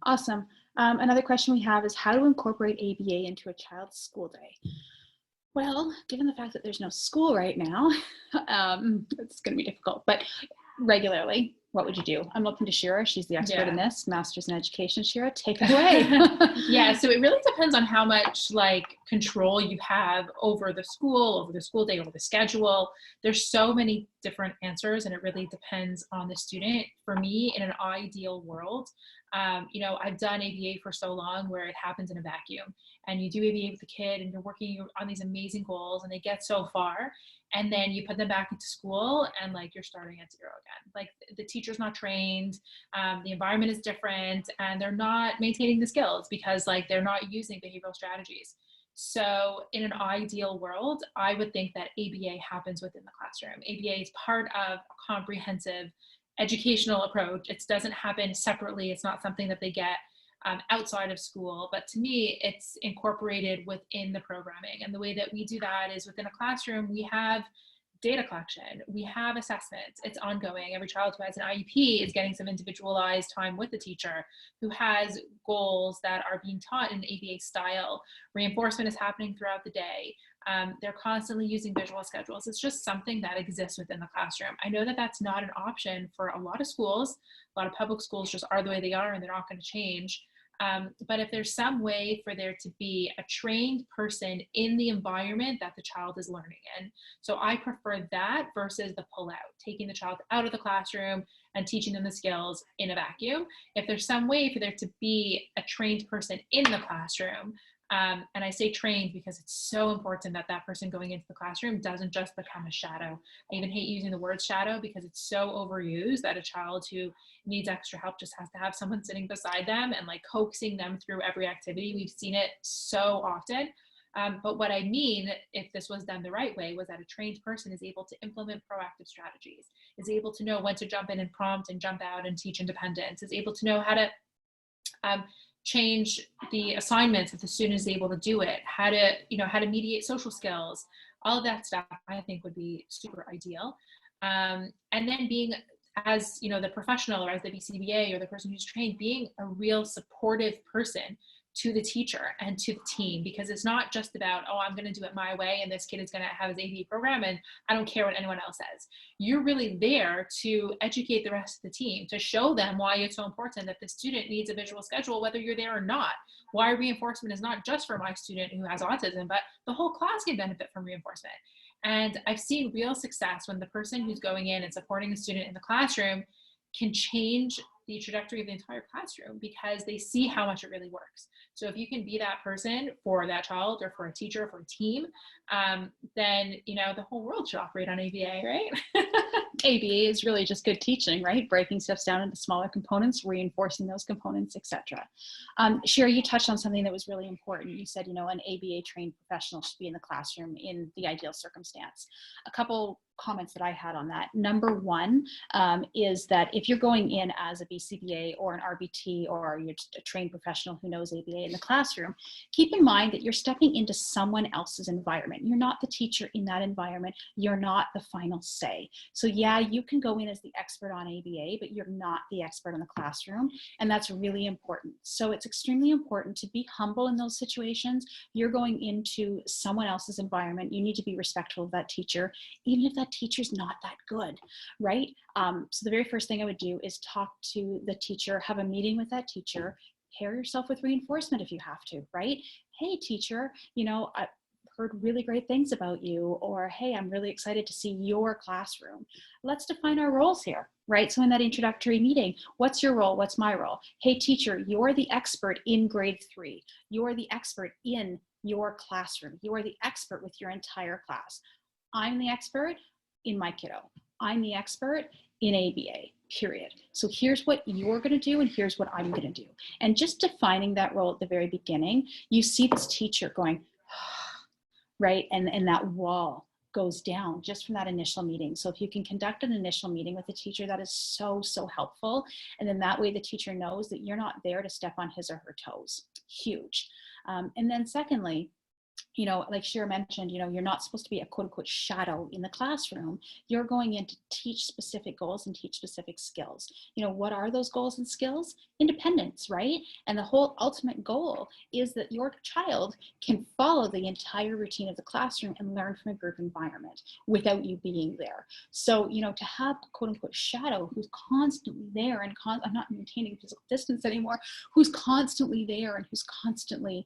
Awesome. Another question we have is how to incorporate ABA into a child's school day. Well, given the fact that there's no school right now, it's going to be difficult, but regularly, what would you do? I'm looking to Shira. She's the expert in this, master's in education. Shira, take it away. Yeah, so it really depends on how much like control you have over the school day, over the schedule. There's so many different answers and it really depends on the student. For me, in an ideal world, I've done ABA for so long where it happens in a vacuum and you do ABA with the kid and you're working on these amazing goals and they get so far and then you put them back into school and like you're starting at zero again. Like the teacher's not trained, the environment is different and they're not maintaining the skills because like they're not using behavioral strategies. So in an ideal world, I would think that ABA happens within the classroom. ABA is part of a comprehensive educational approach. It doesn't happen separately. It's not something that they get outside of school, but to me, it's incorporated within the programming. And the way that we do that is within a classroom, we have data collection, we have assessments, it's ongoing. Every child who has an IEP is getting some individualized time with the teacher who has goals that are being taught in ABA style. Reinforcement is happening throughout the day. They're constantly using visual schedules. It's just something that exists within the classroom. I know that that's not an option for a lot of schools. A lot of public schools just are the way they are and they're not going to change. But if there's some way for there to be a trained person in the environment that the child is learning in. So I prefer that versus the pull out, taking the child out of the classroom and teaching them the skills in a vacuum. If there's some way for there to be a trained person in the classroom, and I say trained because it's so important that that person going into the classroom doesn't just become a shadow. I even hate using the word shadow because it's so overused that a child who needs extra help just has to have someone sitting beside them and like coaxing them through every activity. We've seen it so often. But what I mean, if this was done the right way, was that a trained person is able to implement proactive strategies, is able to know when to jump in and prompt and jump out and teach independence, is able to know how to change the assignments if the student is able to do it, how to mediate social skills, all of that stuff I think would be super ideal. And then being as the professional or as the BCBA or the person who's trained, being a real supportive person to the teacher and to the team, because it's not just about, oh, I'm going to do it my way and this kid is going to have his ABA program and I don't care what anyone else says. You're really there to educate the rest of the team, to show them why it's so important that the student needs a visual schedule, whether you're there or not. Why reinforcement is not just for my student who has autism, but the whole class can benefit from reinforcement. And I've seen real success when the person who's going in and supporting the student in the classroom can change the trajectory of the entire classroom because they see how much it really works. So if you can be that person for that child or for a teacher or for a team, then the whole world should operate on ABA, right? ABA is really just good teaching, right? Breaking steps down into smaller components, reinforcing those components, etc. Shira, you touched on something that was really important. You said, an ABA trained professional should be in the classroom in the ideal circumstance. A couple comments that I had on that. Number one is that if you're going in as a BCBA or an RBT or you're just a trained professional who knows ABA in the classroom, keep in mind that you're stepping into someone else's environment. You're not the teacher in that environment. You're not the final say. So yeah, you can go in as the expert on ABA, but you're not the expert in the classroom. And that's really important. So it's extremely important to be humble in those situations. You're going into someone else's environment. You need to be respectful of that teacher, even if that teacher's not that good, right? So the very first thing I would do is talk to the teacher, have a meeting with that teacher, pair yourself with reinforcement if you have to, right? Hey teacher, I've heard really great things about you, or hey, I'm really excited to see your classroom. Let's define our roles here, right? So in that introductory meeting, what's your role? What's my role? Hey teacher, you're the expert in grade 3. You're the expert in your classroom. You are the expert with your entire class. I'm the expert in my kiddo. I'm the expert in ABA, period. So here's what you're going to do and here's what I'm going to do. And just defining that role at the very beginning, you see this teacher going, right? And that wall goes down just from that initial meeting. So if you can conduct an initial meeting with a teacher, that is so, so helpful. And then that way the teacher knows that you're not there to step on his or her toes. Huge. And then secondly, You know, like Shira mentioned, you know, you're not supposed to be a quote unquote shadow in the classroom. You're going in to teach specific goals and teach specific skills. You know, what are those goals and skills? Independence, right? And the whole ultimate goal is that your child can follow the entire routine of the classroom and learn from a group environment without you being there. So, you know, to have a quote unquote shadow who's constantly there and I'm not maintaining physical distance anymore, who's constantly there and who's constantly,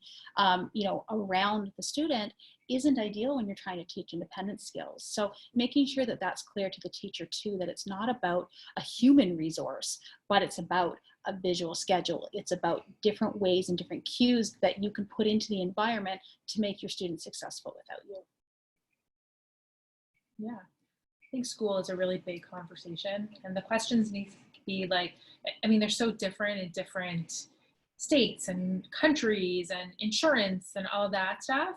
you know, around the student isn't ideal when you're trying to teach independent skills. So making sure that that's clear to the teacher too, that it's not about a human resource, but it's about a visual schedule. It's about different ways and different cues that you can put into the environment to make your students successful without you. Yeah, I think school is a really big conversation, and the questions need to be like, I mean, they're so different in different states and countries and insurance and all of that stuff.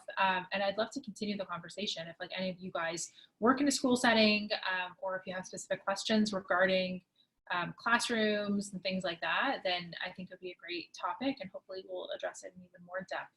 And I'd love to continue the conversation if like any of you guys work in a school setting, or if you have specific questions regarding classrooms and things like that, then I think it would be a great topic, and hopefully we'll address it in even more depth